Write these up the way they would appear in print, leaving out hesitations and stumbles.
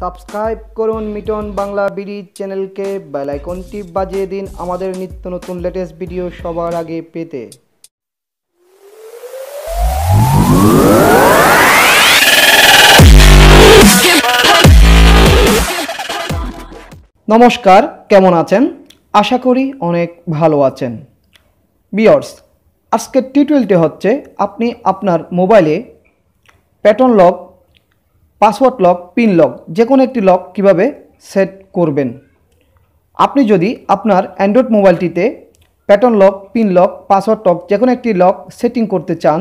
Subscribe করুন Miton Bangla BD চ্যানেলকে, bell আইকনটি বাজিয়ে দিন আমাদের নিত্য নতুন লেটেস্ট ভিডিও সবার আগে পেতে। নমস্কার, কেমন আছেন? আশা করি অনেক ভালো আছেন। ভিউয়ার্স, আজকের টিউটোরিয়ালটি হচ্ছে আপনি আপনার মোবাইলে pattern lock, password lock, pin lock যে কোনো একটি লক কিভাবে সেট করবেন। আপনি যদি আপনার অ্যান্ড্রয়েড মোবাইলটিতে pattern lock, pin lock, password lock যে কোনো একটি লক সেটিং করতে চান,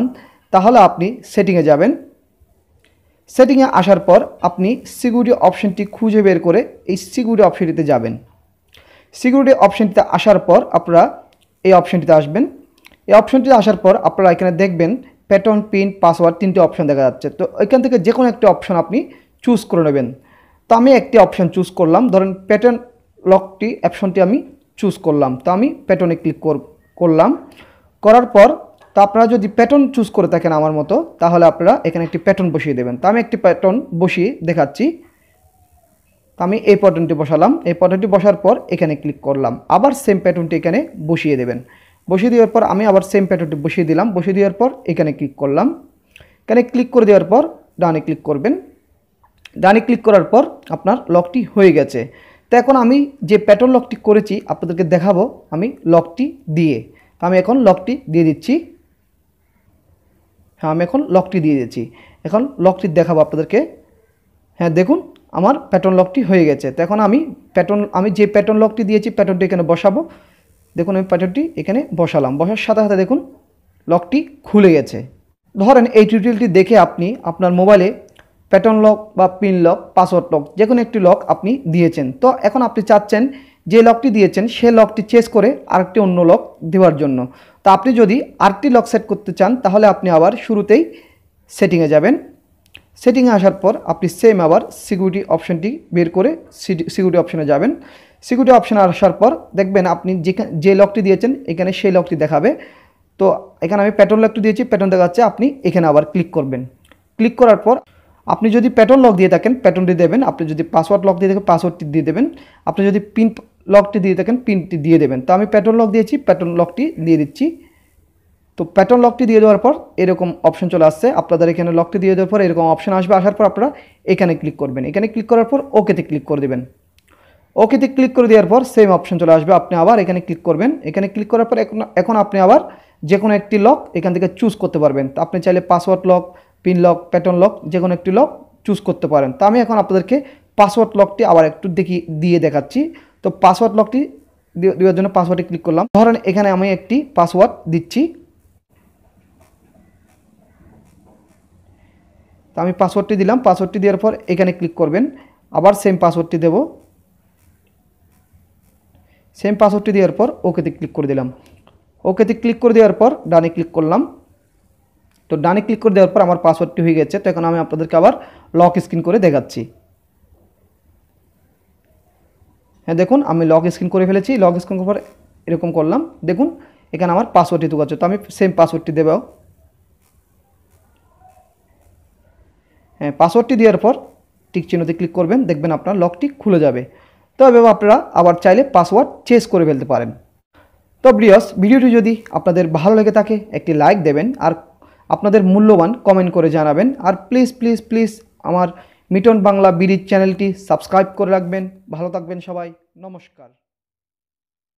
তাহলে আপনি সেটিংয়ে যাবেন। সেটিংয়ে আসার পর আপনি সিকিউরিটি অপশনটি খুঁজে বের করে এই সিকিউরিটি অপশনটিতে যাবেন। সিকিউরিটি অপশনটিতে আসার পর আপনারা এই অপশনটিতে আসবেন। এই অপশনটিতে আসার পর আপনারা এখানে দেখবেন প্যাটার্ন, পিন, পাসওয়ার্ড তিনটি অপশন দেখা যাচ্ছে। তো এখান থেকে যে কোনো একটি অপশন আপনি চুজ করে নেবেন। তো আমি একটি অপশন চুজ করলাম, ধরেন প্যাটার্ন লকটি অপশনটি আমি চুজ করলাম। তো আমি প্যাটার্নে ক্লিক করলাম। করার পর তো আপনারা যদি প্যাটার্ন চুজ করে থাকেন আমার মতো, তাহলে আপনারা এখানে একটি প্যাটার্ন বসিয়ে দেবেন। তো আমি একটি প্যাটার্ন বসিয়ে দেখাচ্ছি। তো আমি এই প্যাটার্নটি বসালাম। এই প্যাটার্নটি বসার পর এখানে ক্লিক করলাম। আবার সেম প্যাটার্নটি এখানে বসিয়ে দেবেন। বসিয়ে দেওয়ার পর আমি আবার সেম প্যাটার্নটি বসিয়ে দিলাম। বসিয়ে দেওয়ার পর এখানে ক্লিক করলাম। এখানে ক্লিক করে দেওয়ার পর ডানে ক্লিক করবেন। ডানে ক্লিক করার পর আপনার লকটি হয়ে গেছে। তো এখন আমি যে প্যাটার্ন লকটি করেছি আপনাদেরকে দেখাবো আমি লকটি দিয়ে। তো আমি এখন লকটি দিয়ে দিচ্ছি। হ্যাঁ, আমি এখন লকটি দিয়ে দিচ্ছি। এখন লকটি দেখাবো আপনাদেরকে। হ্যাঁ, দেখুন আমার প্যাটার্ন লকটি হয়ে গেছে। তো এখন আমি যে প্যাটার্ন লকটি দিয়েছি প্যাটার্নটি এখানে বসাবো। দেখুন আমি প্যাটার্নটি এখানে বসালাম। বসার সাথে সাথে দেখুন লকটি খুলে গেছে। ধরেন এই টিউটোরিয়ালটি দেখে আপনি আপনার মোবাইলে প্যাটার্ন লক বা পিন লক, পাসওয়ার্ড লক যে কোনো একটি লক আপনি দিয়েছেন। তো এখন আপনি চাচ্ছেন যে লকটি দিয়েছেন সে লকটি চেঞ্জ করে আরেকটি অন্য লক দেওয়ার জন্য। তো আপনি যদি আরেকটি লক সেট করতে চান, তাহলে আপনি আবার শুরুতেই সেটিংয়ে যাবেন। সেটিংয়ে আসার পর আপনি সেম আবার সিকিউরিটি অপশনটি বের করে সিকিউরিটি অপশনে যাবেন। সিকিউরিটি অপশনে আসার পর দেখবেন আপনি যে লকটি দিয়েছেন এখানে সেই লকটি দেখাবে। তো এখানে আমি প্যাটার্ন লকটি দিয়েছি, প্যাটার্ন দেখাচ্ছে। আপনি এখানে আবার ক্লিক করবেন। ক্লিক করার পর আপনি যদি প্যাটার্ন লক দিয়ে থাকেন প্যাটার্নটি দেবেন। আপনি যদি পাসওয়ার্ড লক দিয়ে থাকেন পাসওয়ার্ডটি দিয়ে দেবেন। আপনি যদি পিন লকটি দিয়ে থাকেন পিনটি দিয়ে দেবেন। তো আমি প্যাটার্ন লক দিয়েছি, প্যাটার্ন লকটি দিয়ে দিচ্ছি। তো প্যাটার্ন লকটি দিয়ে দেওয়ার পর এরকম অপশন চলে আসছে। আপনাদের এখানে লকটি দিয়ে দেওয়ার পর এরকম অপশন আসবে। আসার পর আপনারা এখানে ক্লিক করবেন। এখানে ক্লিক করার পর ওকেতে ক্লিক করে দেবেন। ওকেতে ক্লিক করে দেওয়ার পর সেম অপশন চলে আসবে। আপনি আবার এখানে ক্লিক করবেন। এখানে ক্লিক করার পর এখন আপনি আবার যে কোনো একটি লক এখান থেকে চুজ করতে পারবেন। তো আপনি চাইলে password lock, pin lock, pattern lock যে কোনো একটি লক চুজ করতে পারেন। তো আমি এখন আপনাদেরকে পাসওয়ার্ড লকটি আবার একটু দিয়ে দেখাচ্ছি। তো পাসওয়ার্ড লকটি দেওয়ার জন্য পাসওয়ার্ডে ক্লিক করলাম। ধরেন এখানে আমি একটি পাসওয়ার্ড দিচ্ছি। তো আমি পাসওয়ার্ডটি দিলাম। পাসওয়ার্ডটি দেওয়ার পর এখানে ক্লিক করবেন। আবার সেম পাসওয়ার্ডটি দেব। সেম পাসওয়ার্ডটি দেওয়ার পর ওকেতে ক্লিক করে দিলাম। ওকেতে ক্লিক করে দেওয়ার পর ডানে ক্লিক করলাম। তো ডানে ক্লিক করে দেওয়ার পর আমার পাসওয়ার্ডটি হয়ে গেছে। তো এখন আমি আপনাদেরকে আবার লক স্ক্রিন করে দেখাচ্ছি। হ্যাঁ, দেখুন আমি লক স্ক্রিন করে ফেলেছি। লক স্ক্রিন করার পর এরকম করলাম। দেখুন এখানে আমার পাসওয়ার্ডটি ঢুকাচ্ছে। তো আমি সেম পাসওয়ার্ডটি দেব। হ্যাঁ, পাসওয়ার্ডটি দেওয়ার পর টিক চিহ্নতে ক্লিক করবেন। দেখবেন আপনার লকটি খুলে যাবে। তো এভাবে আপনারা আবার চাইলে পাসওয়ার্ড চেঞ্জ করে ফেলতে পারেন। তো ভিউয়ার্স, ভিডিওটি যদি আপনাদের ভালো লেগে থাকে একটি লাইক দেবেন আর আপনাদের মূল্যবান কমেন্ট করে জানাবেন। আর প্লিজ প্লিজ প্লিজ আমার মিটন বাংলা বিডি চ্যানেলটি সাবস্ক্রাইব করে রাখবেন। ভালো থাকবেন সবাই। নমস্কার।